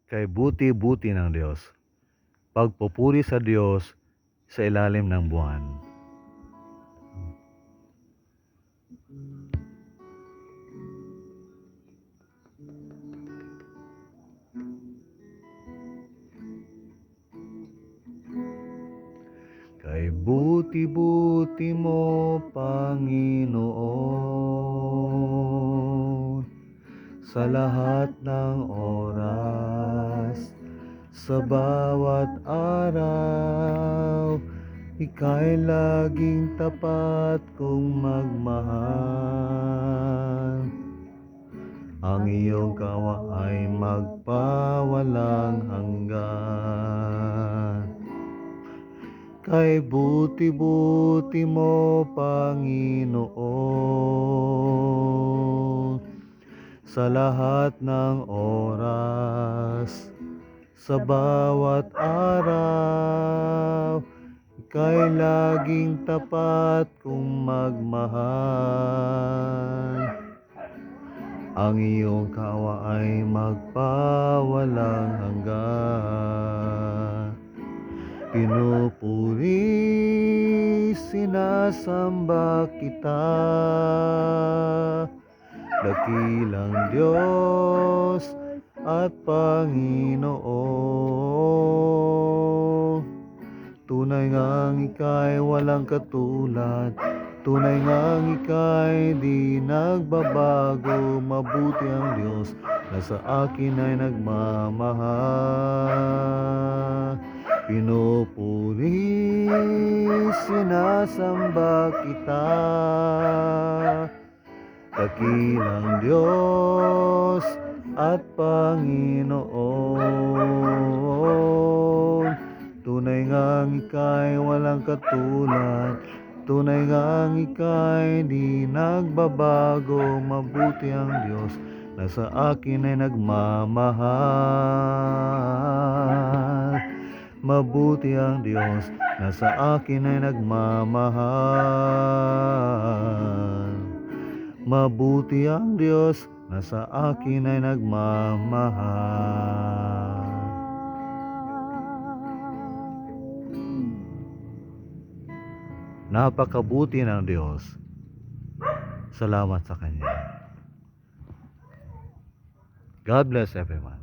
Kay buti-buti ng Diyos. Pagpupuri sa Diyos sa ilalim ng buwan. Kay buti-buti mo, Panginoon, sa lahat ng oras, sa bawat araw, ika'y laging tapat kong magmahal. Ang iyong kawa ay magpawalang hanggan. Kay buti-buti mo, Panginoon, sa lahat ng oras, sa bawat araw, ika'y laging tapat kong magmahal. Ang iyong kawa ay magpawalang hanggan. Pinupuri, sinasamba kita, dakilang Diyos at Panginoon. Tunay ngang ika'y walang katulad, tunay ngang ika'y di nagbabago. Mabuti ang Diyos na sa akin ay nagmamahal. Pinupuri, sinasamba kita, dakilang Diyos at Panginoon. Tunay ngang ika'y walang katulad, tunay ngang ika'y di nagbabago. Mabuti ang Diyos na sa akin ay nagmamahal. Mabuti ang Diyos na sa akin ay nagmamahal. Mabuti ang Diyos na sa akin ay nagmamahal. Napakabuti ng Diyos. Salamat sa Kanya. God bless everyone.